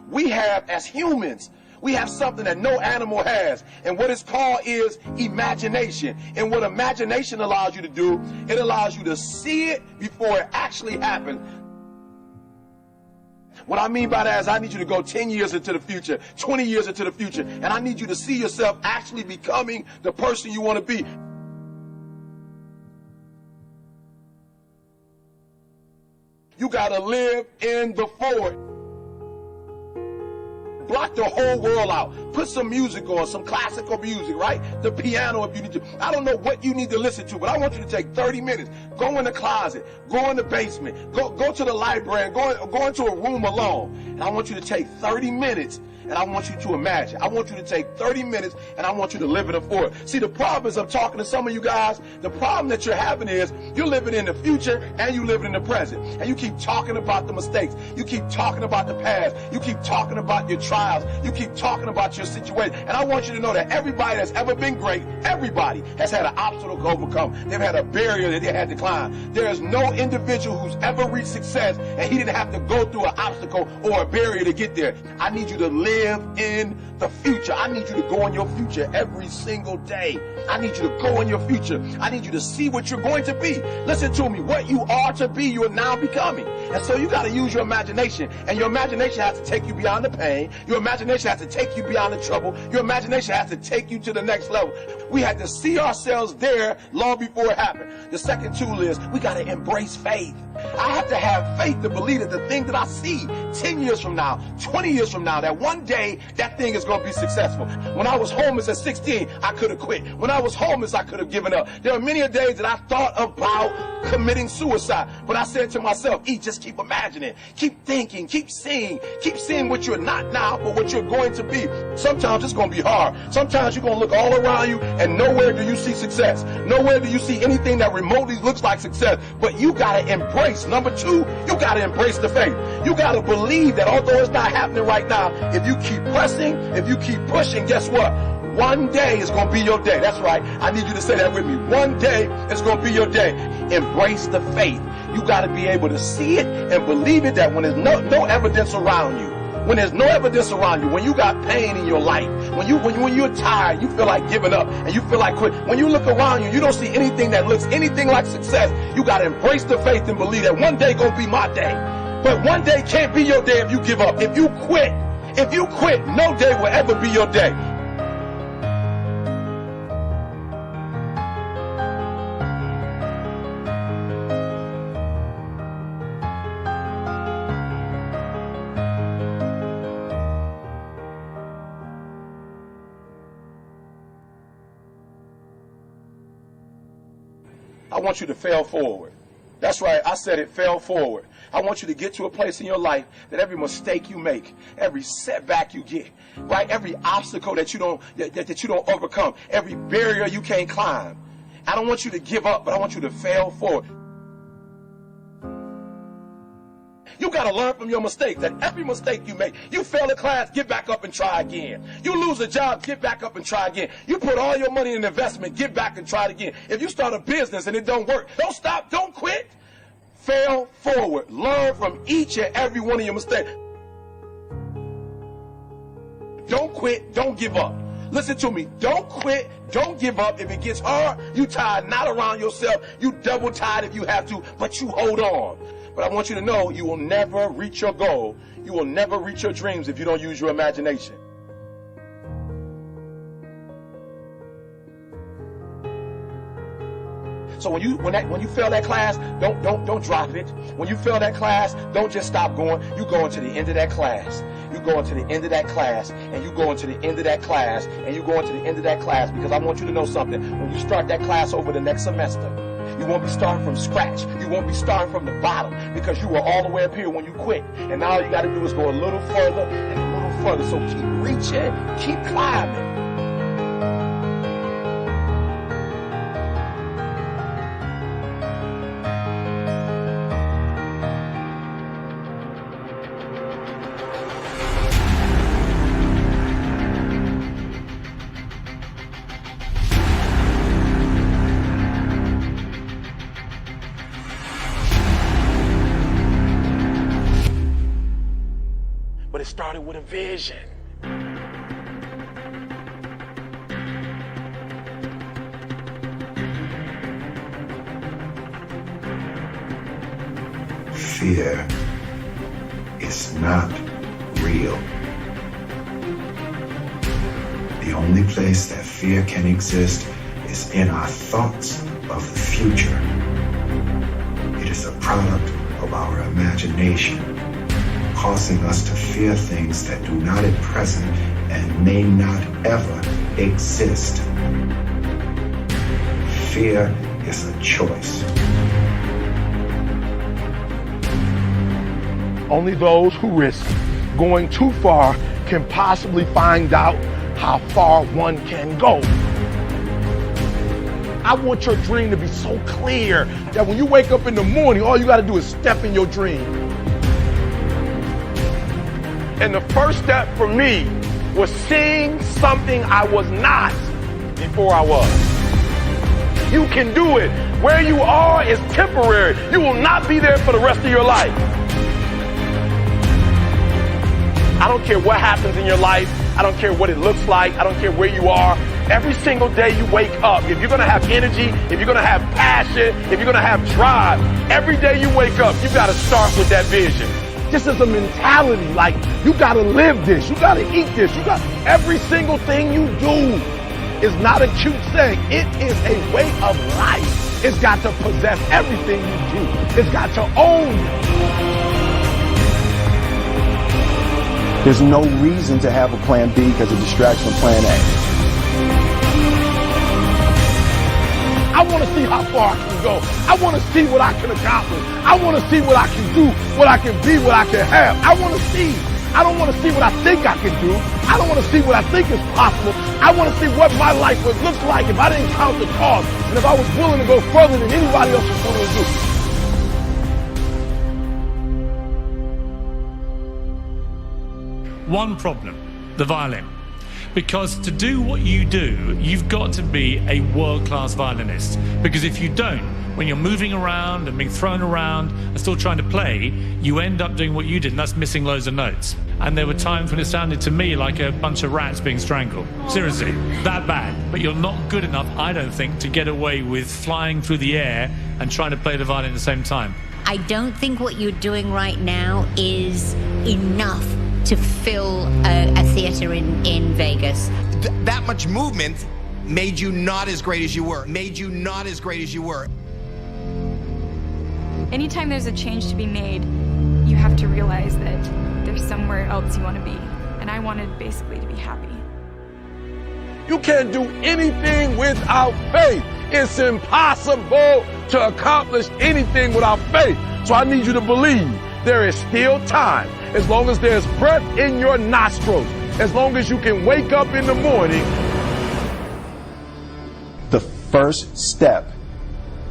we have as humans. We have something that no animal has. And what it's called is imagination. And what imagination allows you to do, it allows you to see it before it actually happens. What I mean by that is I need you to go 10 years into the future, 20 years into the future, and I need you to see yourself actually becoming the person you want to be. You got to live in the forward. Block the whole world out. Put some music on, some classical music, right? The piano if you need to. I don't know what you need to listen to, but I want you to take 30 minutes. Go in the closet. Go in the basement. Go to the library. Go into a room alone. And I want you to take 30 minutes and I want you to imagine. I want you to take 30 minutes and I want you to live in the forward. See, the problem is I'm talking to some of you guys. The problem that you're having is you're living in the future and you're living in the present. And you keep talking about the mistakes. You keep talking about the past. You keep talking about your trials. You keep talking about your situation. And I want you to know that everybody that's ever been great, everybody has had an obstacle to overcome. They've had a barrier that they had to climb. There is no individual who's ever reached success and he didn't have to go through an obstacle or a barrier to get there. I need you to live in the future. I need you to go in your future every single day. I need you to go in your future. I need you to see what you're going to be. Listen to me. What you are to be, you are now becoming. And so you got to use your imagination. And your imagination has to take you beyond the pain. Your imagination has to take you beyond the trouble. Your imagination has to take you to the next level. We had to see ourselves there long before it happened. The second tool is we got to embrace faith. I have to have faith to believe that the thing that I see 10 years from now, 20 years from now, that one day that thing is going to be successful. When I was homeless at 16, I could have quit. When I was homeless, I could have given up. There are many days that I thought about committing suicide. But I said to myself, just keep imagining, keep thinking, keep seeing what you're not now, but what you're going to be. Sometimes it's going to be hard. Sometimes you're going to look all around you and nowhere do you see success. Nowhere do you see anything that remotely looks like success. But you got to embrace. Number two, you got to embrace the faith. You got to believe that although it's not happening right now, if you keep pressing, if you keep pushing, guess what? One day is going to be your day. That's right. I need you to say that with me. One day is going to be your day. Embrace the faith. You got to be able to see it and believe it, that when there's no evidence around you, when there's no evidence around you, when you got pain in your life, when you're tired, you feel like giving up and you feel like quit. When you look around you, you don't see anything that looks anything like success. You got to embrace the faith and believe that one day going to be my day. But one day can't be your day if you give up. If you quit, no day will ever be your day. I want you to fail forward. That's right, I said it, fail forward. I want you to get to a place in your life that every mistake you make, every setback you get, right, every obstacle that you don't overcome, every barrier you can't climb. I don't want you to give up, but I want you to fail forward. You got to learn from your mistakes, that every mistake you make, you fail a class, get back up and try again. You lose a job, get back up and try again. You put all your money in investment, get back and try it again. If you start a business and it don't work, don't stop, don't quit. Fail forward. Learn from each and every one of your mistakes. Don't quit, don't give up. Listen to me, don't quit, don't give up. If it gets hard, you tie a knot around yourself, you double tie it if you have to, but you hold on. But I want you to know you will never reach your goal. You will never reach your dreams if you don't use your imagination. So when you fail that class, don't drop it. When you fail that class, don't just stop going. You go into the end of that class. You go into the end of that class, and you go into the end of that class, and you go into the end of that class, because I want you to know something. When you start that class over the next semester, you won't be starting from scratch. You won't be starting from the bottom, because you were all the way up here when you quit. And now all you got to do is go a little further and a little further. So keep reaching, keep climbing. but it started with a vision. Fear is not real. The only place that fear can exist is in our thoughts of the future. It is a product of our imagination, causing us to fear things that do not at present and may not ever exist. Fear is a choice. Only those who risk going too far can possibly find out how far one can go. I want your dream to be so clear that when you wake up in the morning, all you got to do is step in your dream. And the first step for me was seeing something I was not before I was. You can do it. Where you are is temporary. You will not be there for the rest of your life. I don't care what happens in your life. I don't care what it looks like. I don't care where you are. Every single day you wake up, if you're going to have energy, if you're going to have passion, if you're going to have drive, every day you wake up, you got to start with that vision. This is a mentality. Like, you got to live this. You got to eat this. You got every single thing you do is not a cute saying. It is a way of life. It's got to possess everything you do. It's got to own you. There's no reason to have a plan B because it distracts from plan A. I want to see how far I can go. I want to see what I can accomplish. I want to see what I can do, what I can be, what I can have. I want to see. I don't want to see what I think I can do. I don't want to see what I think is possible. I want to see what my life would look like if I didn't count the cost and if I was willing to go further than anybody else was willing to do. One problem, the violin. Because to do what you do, you've got to be a world-class violinist. Because if you don't, when you're moving around and being thrown around and still trying to play, you end up doing what you did, and that's missing loads of notes. And there were times when it sounded to me like a bunch of rats being strangled. Seriously, that bad. But you're not good enough, I don't think, to get away with flying through the air and trying to play the violin at the same time. I don't think what you're doing right now is enough to fill a theater in Vegas. That much movement made you not as great as you were. Anytime there's a change to be made, you have to realize that there's somewhere else you want to be. And I wanted basically to be happy. You can't do anything without faith. It's impossible to accomplish anything without faith. So I need you to believe there is still time. As long as there's breath in your nostrils, as long as you can wake up in the morning. The first step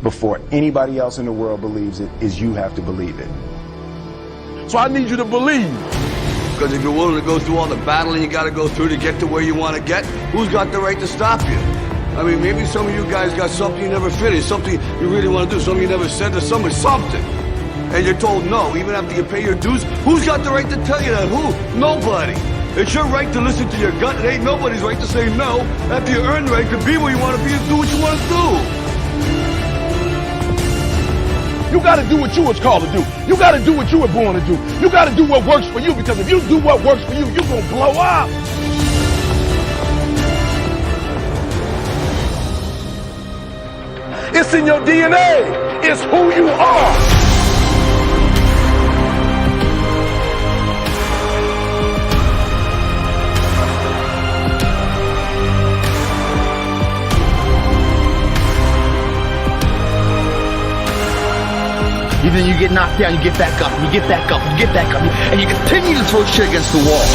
before anybody else in the world believes it is you have to believe it. So I need you to believe. Because if you're willing to go through all the battling you got to go through to get to where you want to get, who's got the right to stop you? I mean, maybe some of you guys got something you never finished, something you really want to do, something you never said to somebody, something. And you're told no, even after you pay your dues. Who's got the right to tell you that? Who? Nobody. It's your right to listen to your gut. It ain't nobody's right to say no after you earn the right to be where you want to be and do what you want to do. You gotta do what you was called to do. You gotta do what you were born to do. You gotta do what works for you, because if you do what works for you, you're gonna blow up. It's in your DNA. It's who you are. Either you get knocked down, you get back up, and you get back up, and you get back up, and you continue to throw shit against the wall.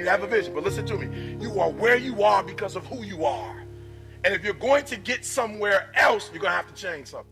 You have a vision, but listen to me. You are where you are because of who you are. And if you're going to get somewhere else, you're going to have to change something.